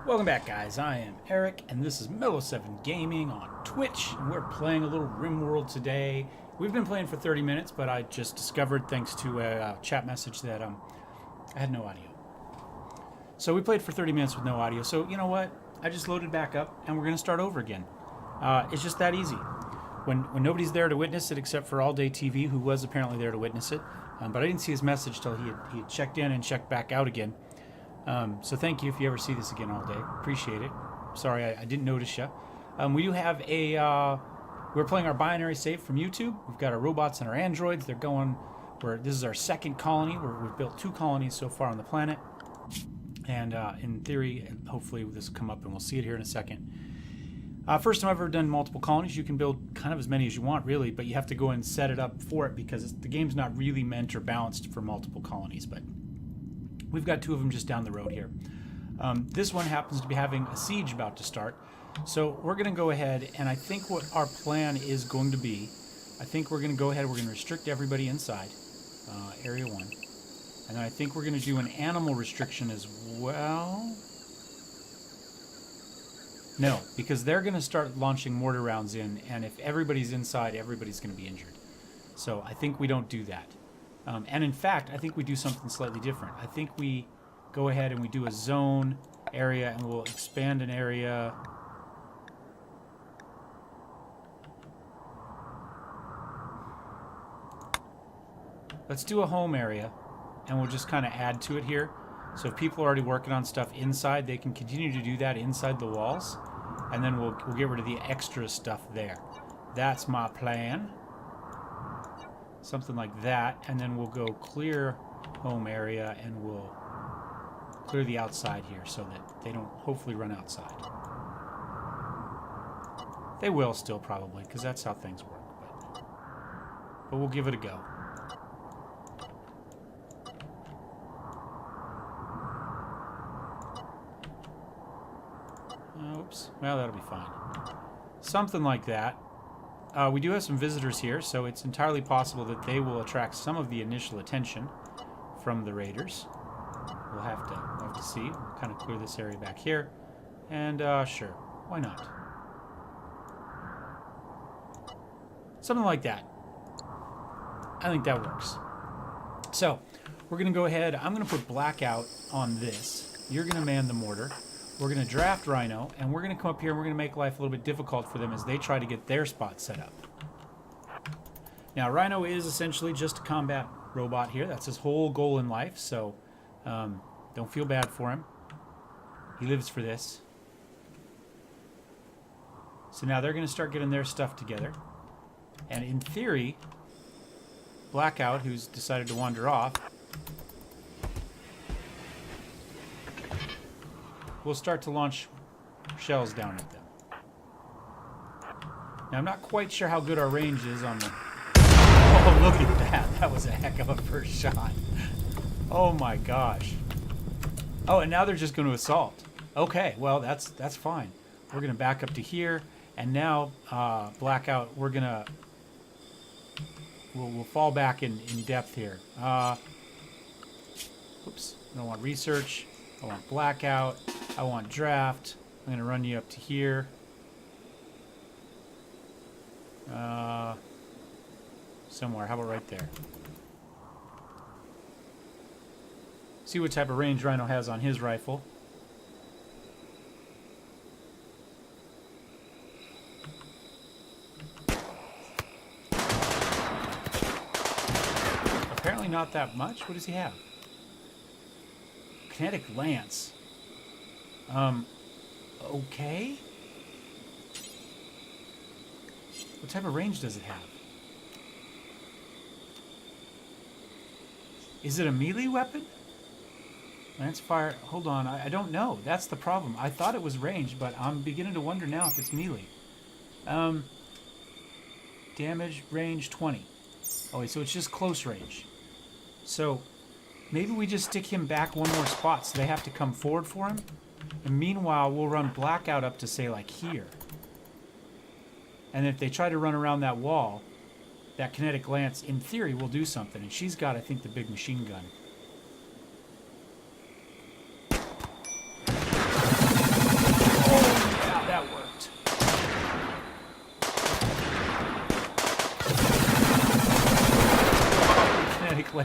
Welcome back, guys. I am Eric, and this is Mellowseven Gaming on Twitch, and we're playing a little Rimworld today. We've been playing for 30 minutes, but I just discovered, thanks to a chat message, that I had no audio. So we played for 30 minutes with no audio, so you know what? I just loaded back up, and we're going to start over again. It's just that easy. When nobody's there to witness it, except for All Day TV, who was apparently there to witness it, but I didn't see his message till he had checked in and checked back out again. So thank you if you ever see this again all day. Appreciate it. Sorry, I didn't notice you. We do have we're playing our binary save from YouTube. We've got our robots and our androids. They're going, this is our second colony. We've built 2 colonies so far on the planet. And in theory, hopefully this will come up and we'll see it here in a second. First time I've ever done multiple colonies. You can build kind of as many as you want, really, but you have to go and set it up for it because the game's not really meant or balanced for multiple colonies, but we've got 2 of them just down the road here. This one happens to be having a siege about to start. So we're going to go ahead, and I think what our plan is going to be, I think we're going to go ahead, we're going to restrict everybody inside, Area 1. And then I think we're going to do an animal restriction as well. No, because they're going to start launching mortar rounds in, and if everybody's inside, everybody's going to be injured. So I think we don't do that. And in fact, I think we do something slightly different. I think we go ahead and we do a zone area, and we'll expand an area. Let's do a home area, and we'll just kind of add to it here. So if people are already working on stuff inside, they can continue to do that inside the walls, and then we'll get rid of the extra stuff there. That's my plan. Something like that, and then we'll go clear home area, and we'll clear the outside here so that they don't hopefully run outside. They will still probably, because that's how things work, but we'll give it a go. Oops, well, that'll be fine. Something like that. We do have some visitors here, so it's entirely possible that they will attract some of the initial attention from the raiders. We'll have to see. We'll kind of clear this area back here. And sure, why not? Something like that. I think that works. So, we're going to go ahead. I'm going to put blackout on this. You're going to man the mortar. We're going to draft Rhino, and we're going to come up here and we're going to make life a little bit difficult for them as they try to get their spot set up. Now, Rhino is essentially just a combat robot here. That's his whole goal in life, so don't feel bad for him. He lives for this. So now they're going to start getting their stuff together. And in theory, Blackout, who's decided to wander off, we'll start to launch shells down at them. Now, I'm not quite sure how good our range is on the... Oh, look at that. That was a heck of a first shot. Oh, my gosh. Oh, and now they're just going to assault. Okay, well, that's fine. We're going to back up to here. And now, Blackout, we're going to... We'll fall back in depth here. Oops. I don't want research. I want Blackout. I want draft. I'm going to run you up to here. Somewhere. How about right there? See what type of range Rhino has on his rifle. Apparently not that much. What does he have? Kinetic lance. Okay. What type of range does it have? Is it a melee weapon? Lance fire. Hold on. I don't know. That's the problem. I thought it was ranged, but I'm beginning to wonder now if it's melee. Damage range 20. Oh, wait, so it's just close range. So maybe we just stick him back one more spot so they have to come forward for him. And meanwhile, we'll run Blackout up to, say, like here. And if they try to run around that wall, that kinetic lance, in theory, will do something. And she's got, I think, the big machine gun.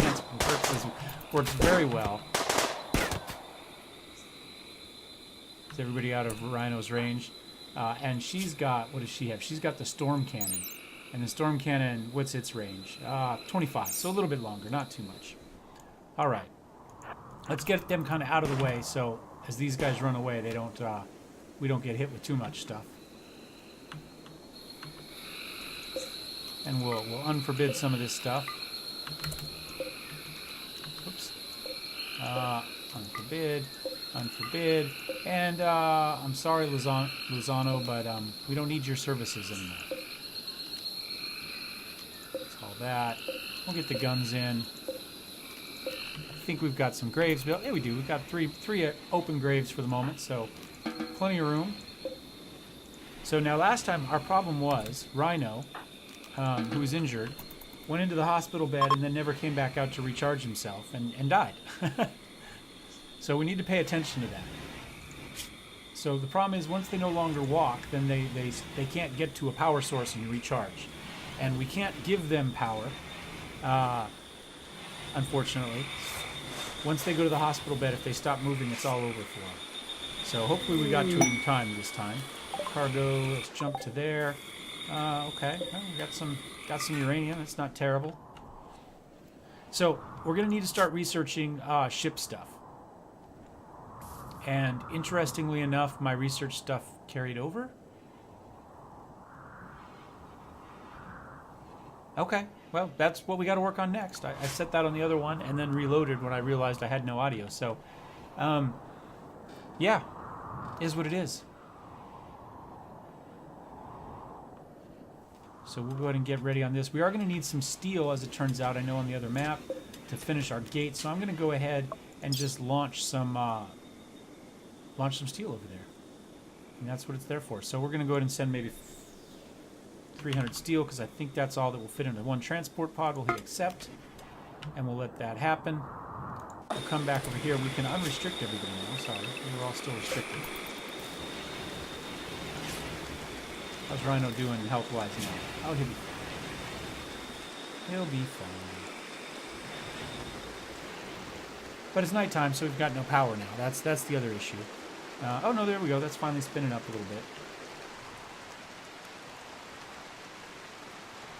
lance works very well. Is everybody out of Rhino's range? And she's got, what does she have? She's got the storm cannon. And the storm cannon, what's its range? 25, so a little bit longer, not too much. All right. Let's get them kind of out of the way so as these guys run away, they don't, we don't get hit with too much stuff. And we'll unforbid some of this stuff. Oops. Unforbid. And I'm sorry, Lozano, but we don't need your services anymore. That's all that. We'll get the guns in. I think we've got some graves built. Yeah, we do. We've got three open graves for the moment, so plenty of room. So now last time our problem was Rhino, who was injured, went into the hospital bed and then never came back out to recharge himself and died. So we need to pay attention to that. So the problem is once they no longer walk, then they can't get to a power source and recharge. And we can't give them power, unfortunately. Once they go to the hospital bed, if they stop moving, it's all over for them. So hopefully we got to it in time this time. Cargo, let's jump to there. Okay, well, we got some uranium. That's not terrible. So we're going to need to start researching ship stuff. And interestingly enough, my research stuff carried over. Okay, well, that's what we got to work on next. I set that on the other one and then reloaded when I realized I had no audio. So, yeah, is what it is. So we'll go ahead and get ready on this. We are going to need some steel, as it turns out, I know on the other map, to finish our gate. So I'm going to go ahead and just launch some steel over there. And that's what it's there for. So we're going to go ahead and send maybe 300 steel, because I think that's all that will fit into one transport pod. We'll hit accept, and we'll let that happen. We'll come back over here. We can unrestrict everybody now. Sorry, we were all still restricted. How's Rhino doing health-wise now? Oh, he'll be fine. He'll be fine. But it's nighttime, so we've got no power now. That's the other issue. Oh, no, there we go. That's finally spinning up a little bit.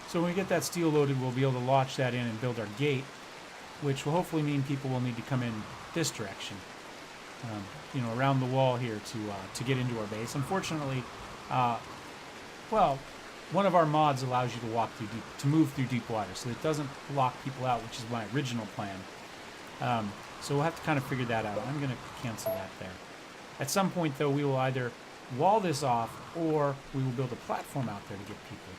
So when we get that steel loaded, we'll be able to launch that in and build our gate, which will hopefully mean people will need to come in this direction, you know, around the wall here to get into our base. Unfortunately, well, one of our mods allows you to move through deep water, so it doesn't block people out, which is my original plan. So we'll have to kind of figure that out. I'm going to cancel that there. At some point, though, we will either wall this off or we will build a platform out there to get people.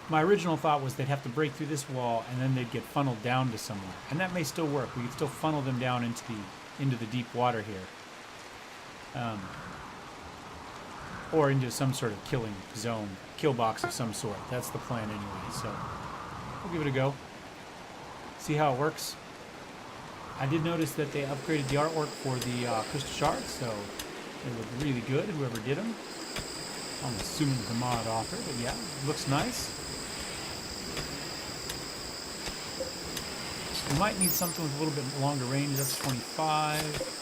My original thought was they'd have to break through this wall and then they'd get funneled down to somewhere. And that may still work. We could still funnel them down into the deep water here. Or into some sort of killing zone, kill box of some sort. That's the plan anyway, so we'll give it a go. See how it works. I did notice that they upgraded the artwork for the crystal shards, so they look really good, whoever did them. I'm assuming the mod author, but yeah, it looks nice. We might need something with a little bit longer range. That's 25.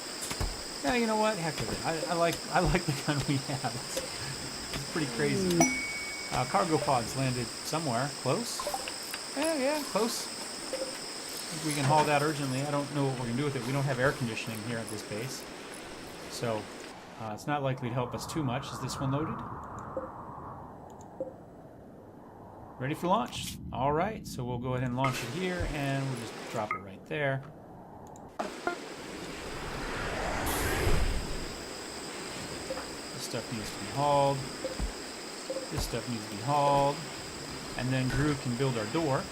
Yeah, you know what? Heck with it. I like the gun we have. It's pretty crazy. Cargo pods landed somewhere close. Yeah, close. I think we can haul that urgently. I don't know what we're gonna do with it. We don't have air conditioning here at this base, so it's not likely to help us too much. Is this one loaded? Ready for launch. All right, so we'll go ahead and launch it here, and we'll just drop it right there. This stuff needs to be hauled. This stuff needs to be hauled. And then Drew can build our door.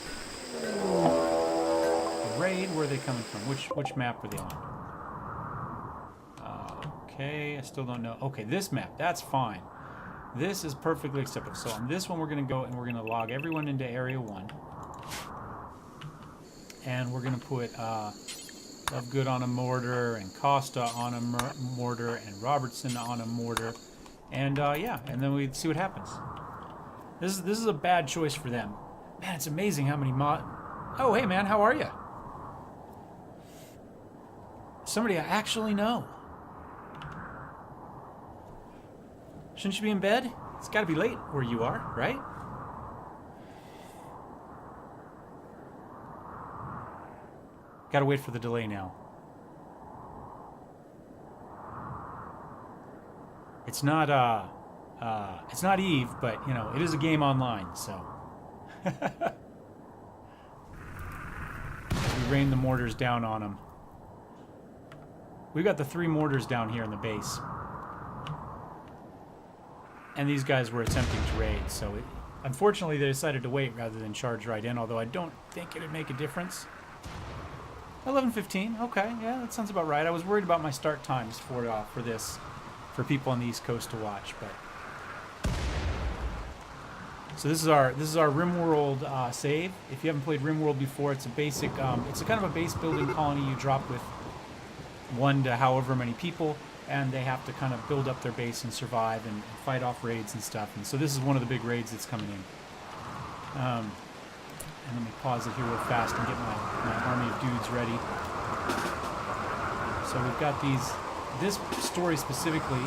The raid, where are they coming from? Which map are they on? Okay, I still don't know. Okay, this map, that's fine. This is perfectly acceptable. So on this one, we're going to go and we're going to log everyone into Area 1. And we're going to put Lovegood on a mortar, and Costa on a mortar, and Robertson on a mortar. And yeah, and then we see what happens. This is a bad choice for them. Man, it's amazing how many Oh, hey man, how are you? Somebody I actually know. Shouldn't you be in bed? It's got to be late where you are, right? Got to wait for the delay now. It's not Eve, but you know, it is a game online, so. We rain the mortars down on them. We've got the 3 mortars down here in the base. And these guys were attempting to raid, so unfortunately they decided to wait rather than charge right in, although I don't think it'd make a difference. 11:15, okay, yeah, that sounds about right. I was worried about my start times for this, for people on the East Coast to watch, but... So this is our Rimworld save. If you haven't played Rimworld before, it's a basic, it's a kind of a base building colony you drop with 1 to however many people, and they have to kind of build up their base and survive and fight off raids and stuff. And so this is one of the big raids that's coming in. And let me pause it here real fast and get my army of dudes ready. So we've got this story specifically,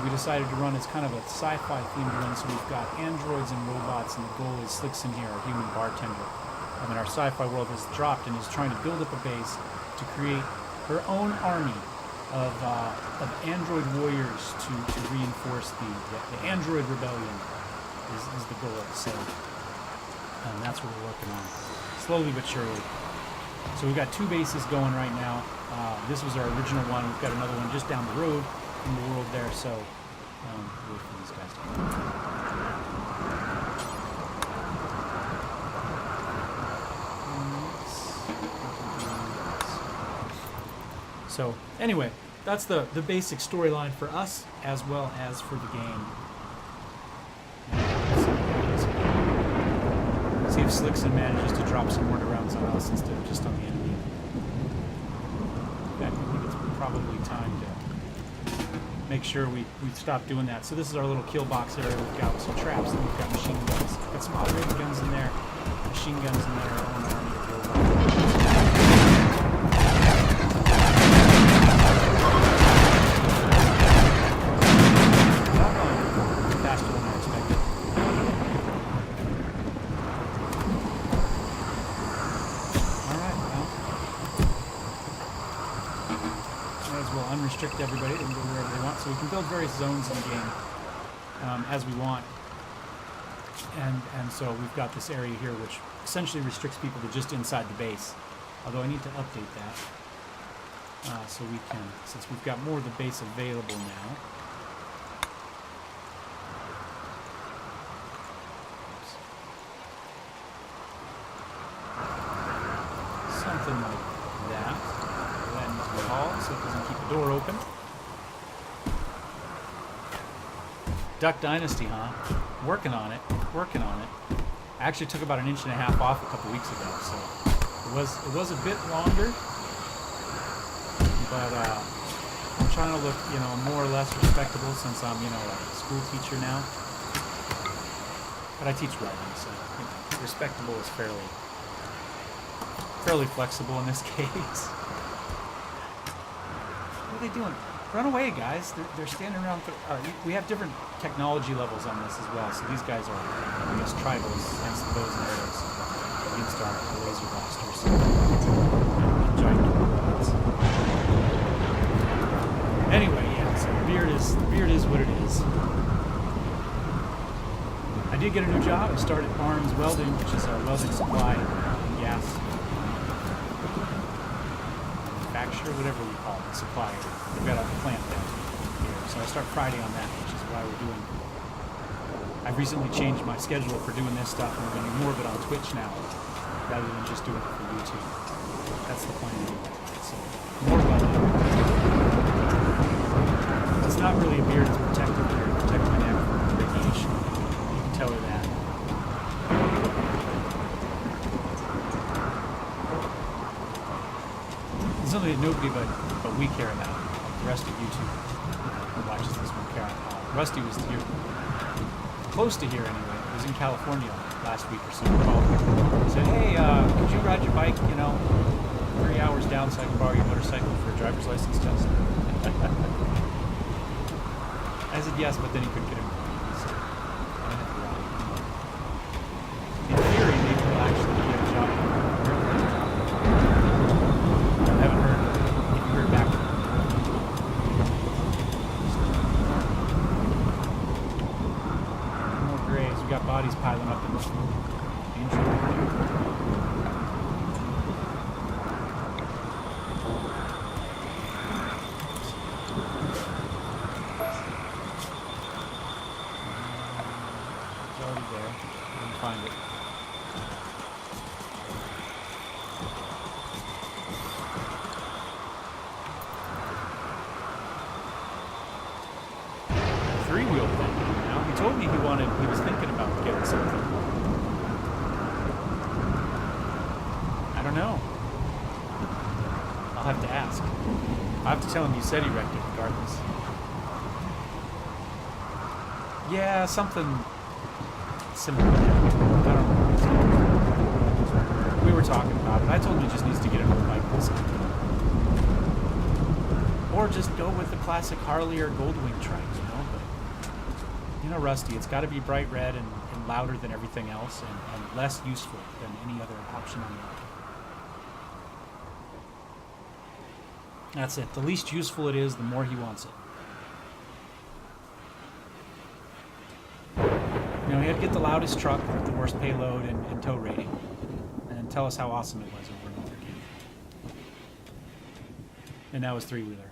we decided to run as kind of a sci-fi themed one. So we've got androids and robots, and the goal is Slickson here, our human bartender. And then our sci-fi world has dropped and is trying to build up a base to create her own army of android warriors to reinforce the android rebellion is the goal. So that's what we're working on, slowly but surely. So we've got 2 bases going right now. This was our original one. We've got another one just down the road in the world there. So wait for these guys to come. So anyway, that's the basic storyline for us as well as for the game. See if Slickson manages to drop some mortar rounds on us instead of just on the enemy. In fact, I think it's probably time to make sure we stop doing that. So this is our little kill box area. We've got some traps, and we've got machine guns. We've got some automated guns in there, machine guns in there, our own army of robots. Faster than I expected. Alright, well. Might as well unrestrict everybody. They can go wherever they want. So we can build various zones in the game as we want. And so we've got this area here which essentially restricts people to just inside the base. Although I need to update that. So we can, since we've got more of the base available now. Something like that. That into the hall so it doesn't keep the door open. Duck Dynasty, huh? Working on it. Working on it. I actually took about 1.5 inches off a couple weeks ago, so it was a bit longer. But I'm trying to look, you know, more or less respectable since I'm, you know, a school teacher now. But I teach writing, so you know, respectable is fairly flexible in this case. What are they doing? Run away, guys. They're standing around. We have different technology levels on this as well. So these guys are, I guess, tribals against the bows and arrows. Against our laser blasters. Giant robots. Anyway, yeah, so the beard is what it is. I did get a new job. I started Barnes Welding, which is our welding supply and gas manufacturer, whatever we call it, supplier. We've got a plant down here, so I start Friday on that, which is why we're doing. I've recently changed my schedule for doing this stuff, and we're going to do more of it on Twitch now, rather than just doing it for YouTube. That's the plan. So more welding. It's not really a beard; it's protective beard. Protect my neck from radiation. You can tell her that. It's something that nobody but we care about. The rest of YouTube who watches this one care about. Rusty was here, close to here anyway. He was in California last week or so called. He said, hey, could you ride your bike, 3 hours down so I can borrow your motorcycle for a driver's license test? I said yes, but then he couldn't get him. So I didn't have to ride. In theory, maybe he'll actually get a job. I haven't heard if you heard back from him. More graves. We got bodies piling up in this intro. Find it. Three-wheel thing. Now he told me he was thinking about getting something. I don't know. I'll have to ask. I'll have to tell him you said he wrecked it regardless. Yeah, something similar. I don't know. We were talking about it. I told him he just needs to get a new bike. Or just go with the classic Harley or Goldwing trike, But, Rusty, it's got to be bright red and louder than everything else and less useful than any other option on the market. That's it. The least useful it is, the more he wants it. He had to get the loudest truck with the worst payload and tow rating. And then tell us how awesome it was over and over again. And that was three-wheeler.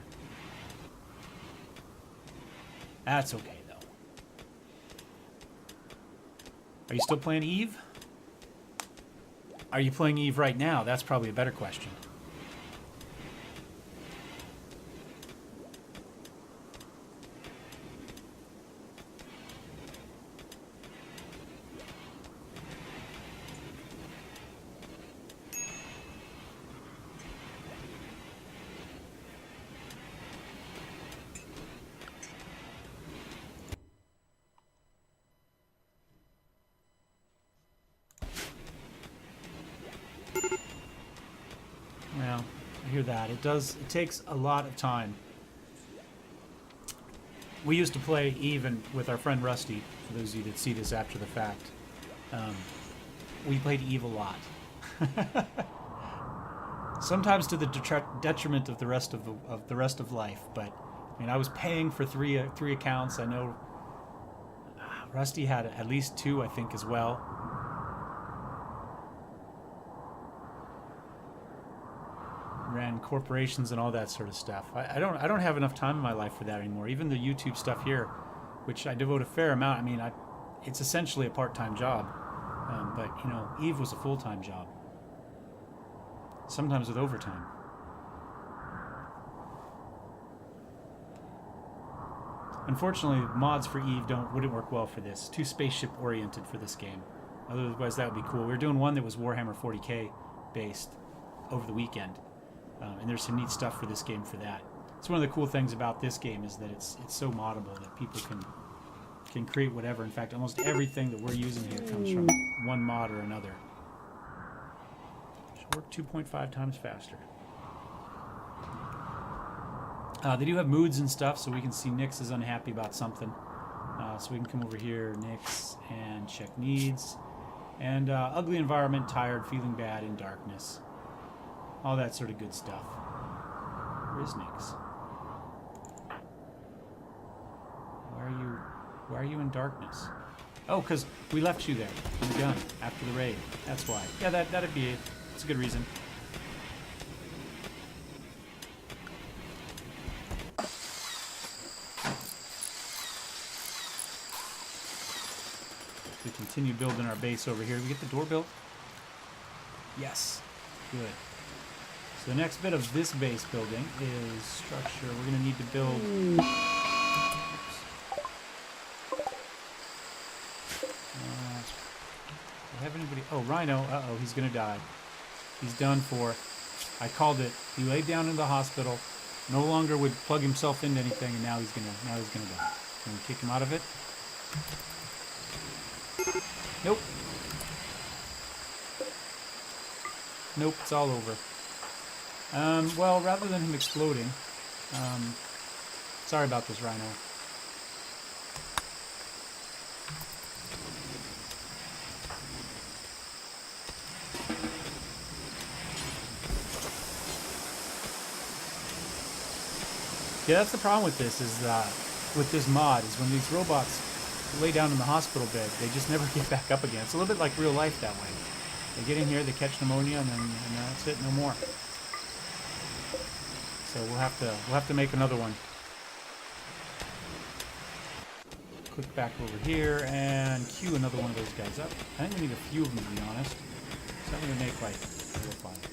That's okay, though. Are you still playing Eve? Are you playing Eve right now? That's probably a better question. Well, I hear that. It takes a lot of time. We used to play even with our friend Rusty, for those of you that see this after the fact. We played Eve a lot. Sometimes to the detriment of the rest of life, but I was paying for three accounts. I know Rusty had at least two, I think, as well. Ran corporations and all that sort of stuff. I don't have enough time in my life for that anymore. Even the YouTube stuff here, which I devote a fair amount. It's essentially a part-time job, but Eve was a full-time job. Sometimes with overtime. Unfortunately, mods for Eve wouldn't work well for this. Too spaceship-oriented for this game. Otherwise, that would be cool. We were doing one that was Warhammer 40k based over the weekend. And there's some neat stuff for this game for that. It's one of the cool things about this game is that it's so moddable that people can create whatever. In fact, almost everything that we're using here comes from one mod or another. Should work 2.5 times faster. They do have moods and stuff, so we can see Nyx is unhappy about something. So we can come over here, Nyx, and check needs. And ugly environment, tired, feeling bad, in darkness. All that sort of good stuff. Where is Nyx? Why are you in darkness? Oh, because we left you there in the gun after the raid. That's why. Yeah, that'd be it. It's a good reason. We continue building our base over here. Did we get the door built? Yes. Good. So the next bit of this base building is structure. We're going to need to build... do I have anybody... Oh, Rhino. Uh-oh, he's going to die. He's done for. I called it. He laid down in the hospital. No longer would plug himself into anything, and now he's going to die. Can we kick him out of it? Nope. Nope, it's all over. Well, rather than him exploding, sorry about this, Rhino. Yeah, that's the problem with this, is with this mod, is when these robots lay down in the hospital bed, they just never get back up again. It's a little bit like real life that way. They get in here, they catch pneumonia, and then that's it, no more. So we'll have to make another one. Click back over here and queue another one of those guys up. I think we need a few of them, to be honest. So I'm going to make like 4 or 5.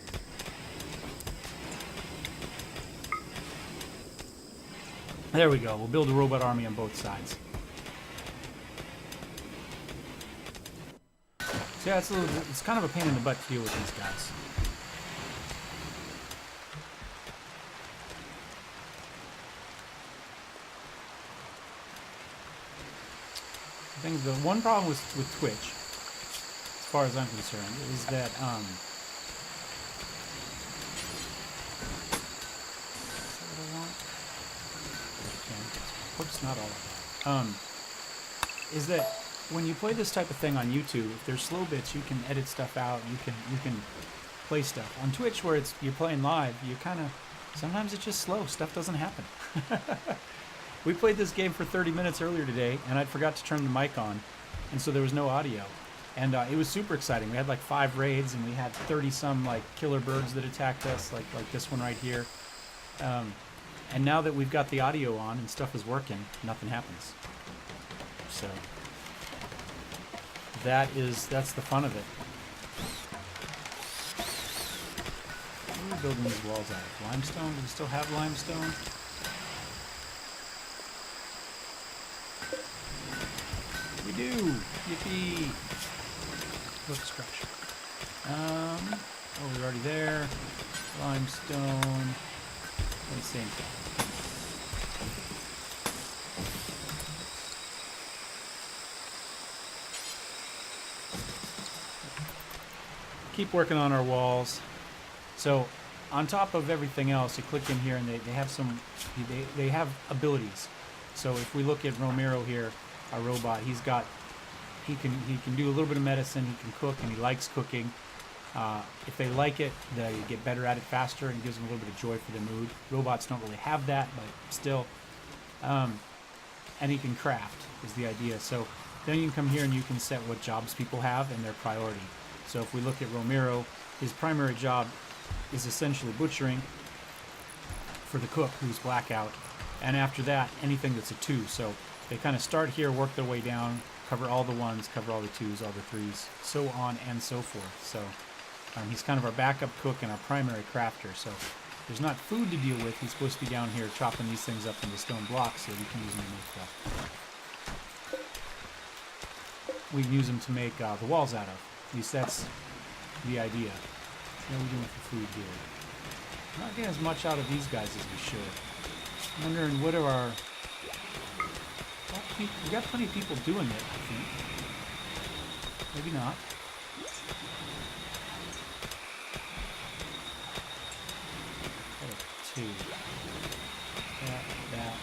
There we go. We'll build a robot army on both sides. So yeah, it's kind of a pain in the butt to deal with these guys. The one problem with Twitch, as far as I'm concerned, is that oops, not all of that. Is that when you play this type of thing on YouTube, if there's slow bits, you can edit stuff out. You can play stuff on Twitch where you're playing live. You kind of sometimes it's just slow. Stuff doesn't happen. We played this game for 30 minutes earlier today, and I forgot to turn the mic on, and so there was no audio. And it was super exciting. We had like 5 raids, and we had 30-some like killer birds that attacked us, like this one right here. And now that we've got the audio on and stuff is working, nothing happens. So that's the fun of it. What are we building these walls out of? Limestone? Do we still have limestone? We do! Yippee! Let's scratch. Oh, we're already there. Limestone. And same thing. Keep working on our walls. So, on top of everything else, you click in here and they have some, they have abilities. So if we look at Romero here, our robot, he can do a little bit of medicine, he can cook, and he likes cooking. If they like it, they get better at it faster, and gives them a little bit of joy for their mood. Robots don't really have that, but still. And he can craft, is the idea. So then you can come here and you can set what jobs people have and their priority. So if we look at Romero, his primary job is essentially butchering for the cook, who's blackout. And after that, anything that's a 2. So they kind of start here, work their way down, cover all the 1s, cover all the 2s, all the 3s, so on and so forth. So he's kind of our backup cook and our primary crafter. So there's not food to deal with. He's supposed to be down here chopping these things up into stone blocks so we can use them to make we can use them to make the walls out of. At least that's the idea. What are we doing for food here? I'm not getting as much out of these guys as we should. I'm wondering what are our... We got plenty of people doing it, I think. Maybe not. Two. That. Yeah.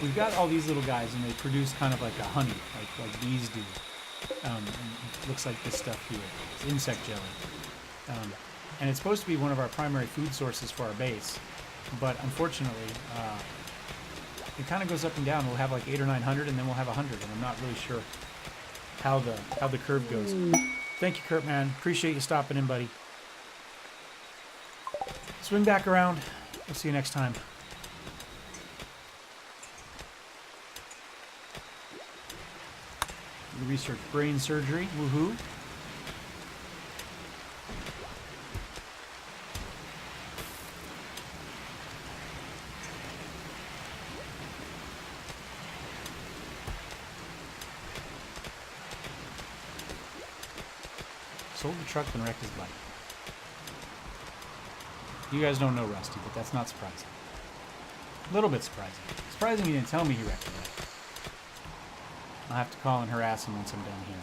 We've got all these little guys, and they produce kind of like a honey, like bees do. It looks like this stuff here. It's insect jelly. And it's supposed to be one of our primary food sources for our base. But unfortunately, it kind of goes up and down. We'll have like 800 or 900, and then we'll have 100, and I'm not really sure how the curve goes. Thank you, Kurt, man. Appreciate you stopping in, buddy. Swing back around. We'll see you next time. We research brain surgery. Woohoo. Sold the truck and wrecked his bike. You guys don't know Rusty, but that's not surprising. A little bit surprising. Surprising he didn't tell me he wrecked the bike. I'll have to call and harass him once I'm done here.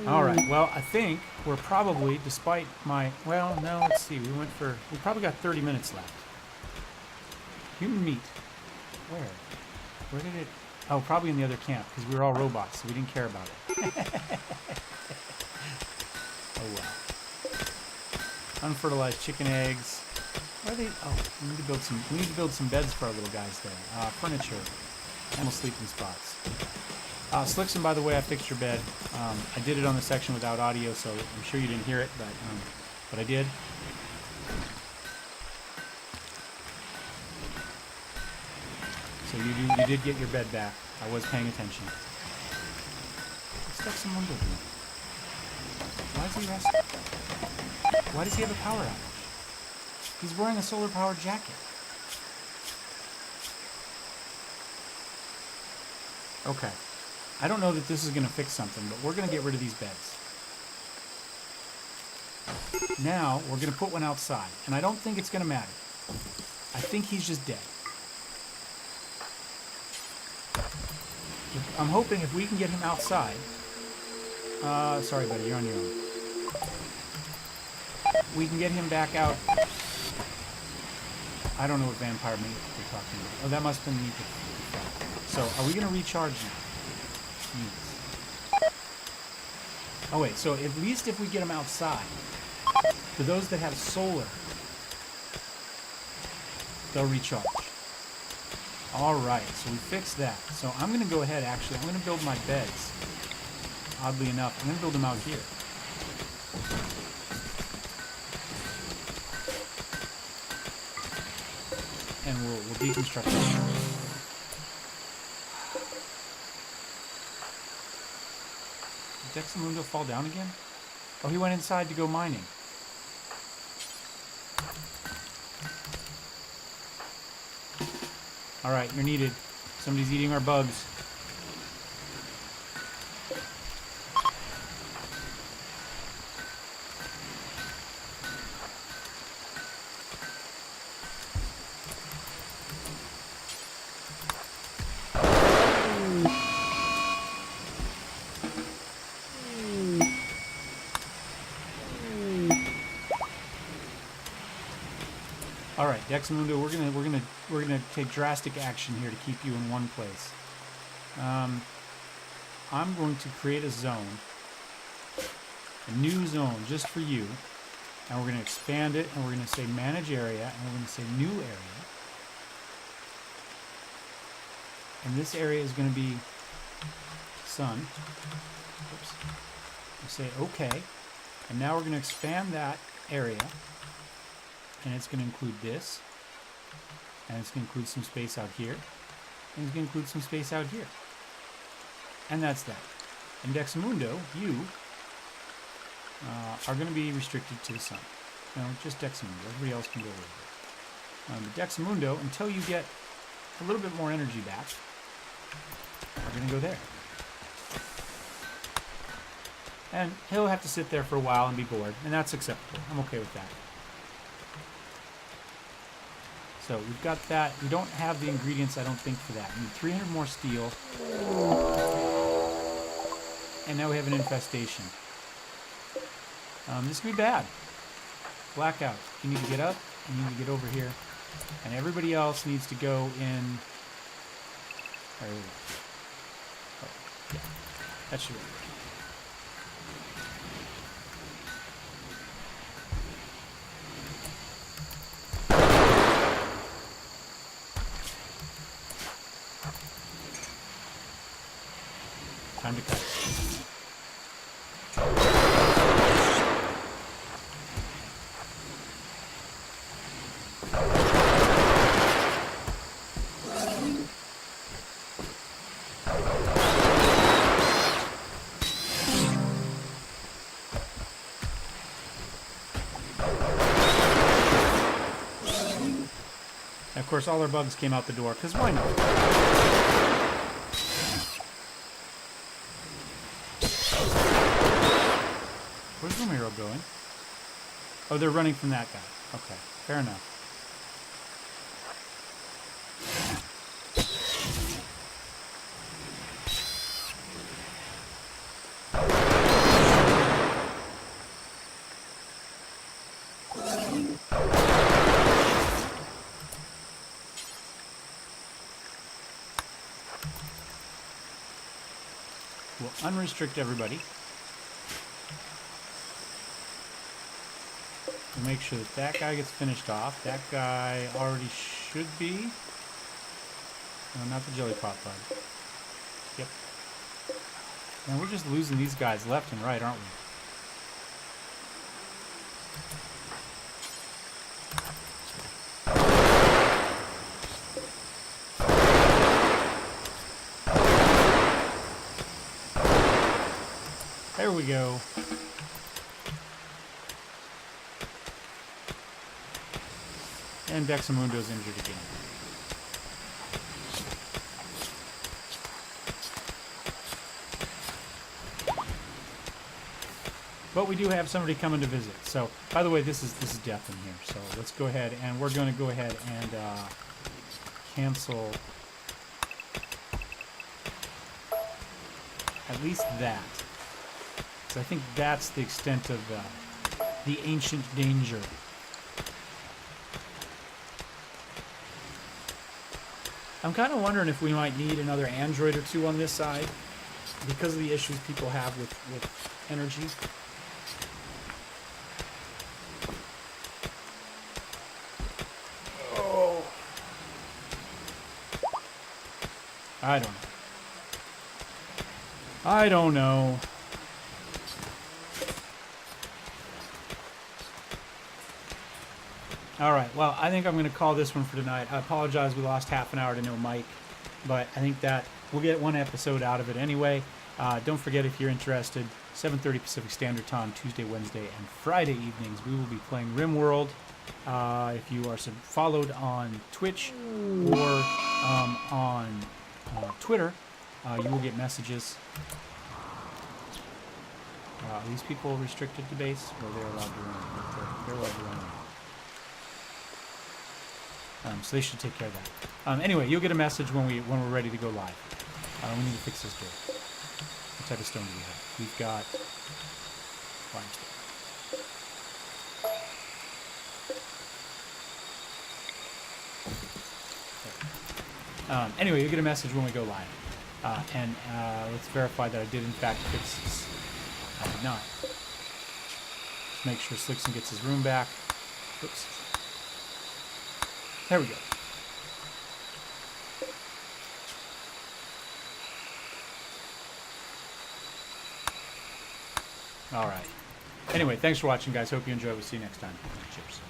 Alright, well, I think we're probably, despite my... Well, no, let's see. We probably got 30 minutes left. Human meat. Where? Where did it... Oh, probably in the other camp, because we were all robots, so we didn't care about it. Oh, well. Unfertilized chicken eggs. Where are they? Oh, we need to build some beds for our little guys there. Furniture. Animal sleeping spots. Slickson, by the way, I fixed your bed. I did it on the section without audio, so I'm sure you didn't hear it, but I did. So you did get your bed back. I was paying attention. Stuck some window here. Why is he resting? Why does he have a power outage? He's wearing a solar-powered jacket. Okay. I don't know that this is going to fix something, but we're going to get rid of these beds. Now, we're going to put one outside, and I don't think it's going to matter. I think he's just dead. I'm hoping if we can get him outside... sorry, buddy, you're on your own. We can get him back out... I don't know what vampire meat we're talking about. Oh, that must have been meat. So, are we going to recharge now? Yes. Oh, wait, so at least if we get him outside, for those that have solar, they'll recharge. Alright, so we fixed that. So I'm going to go ahead, actually, I'm going to build my beds. Oddly enough, I'm going to build them out here. And we'll deconstruct them. Did Dexamundo fall down again? Oh, he went inside to go mining. Alright, you're needed. Somebody's eating our bugs. Alright, Dexamundo, we're gonna take drastic action here to keep you in one place. I'm going to create a zone, a new zone just for you, and we're gonna expand it, and we're gonna say manage area, and we're gonna say new area. And this area is gonna be sun. Oops. We say okay, and now we're gonna expand that area. And it's going to include this, and it's going to include some space out here, and it's going to include some space out here. And that's that. And Dexamundo, you are going to be restricted to the sun. No, just Dexamundo. Everybody else can go over there. But Dexamundo, until you get a little bit more energy back, we're going to go there. And he'll have to sit there for a while and be bored, and that's acceptable. I'm okay with that. So we've got that. We don't have the ingredients, I don't think, for that. We need 300 more steel. And now we have an infestation. This could be bad. Blackout. You need to get up. You need to get over here. And everybody else needs to go in... Oh, yeah. That should work. Time to cut. And of course, all our bugs came out the door, because why not? Where's Romero going? Oh, they're running from that guy. Okay, fair enough. We'll unrestrict everybody. We'll make sure that that guy gets finished off. That guy already should be. No, not the jelly pot bud. Yep. And we're just losing these guys left and right, aren't we? There we go. And Vexamundo's injured again. But we do have somebody coming to visit. So, by the way, this is death in here. So let's go ahead and we're going to go ahead and cancel at least that. So I think that's the extent of the ancient danger. I'm kind of wondering if we might need another android or two on this side because of the issues people have with energy. Oh. I don't know. I don't know. All right, well, I think I'm going to call this one for tonight. I apologize we lost half an hour to no Mike, but I think that we'll get one episode out of it anyway. Don't forget, if you're interested, 7:30 Pacific Standard Time, Tuesday, Wednesday, and Friday evenings, we will be playing Rimworld. If you are followed on Twitch or on Twitter, you will get messages. Are these people restricted to base, or they're allowed to run? They're allowed to run. So they should take care of that. Anyway, you'll get a message when we're ready to go live. We need to fix this door. What type of stone do we have? We've got limestone. Anyway, you'll get a message when we go live. And let's verify that I did in fact fix this. I did not. Just make sure Slickson gets his room back. Oops. There we go. All right. Anyway, thanks for watching, guys. Hope you enjoy. We'll see you next time. Cheers.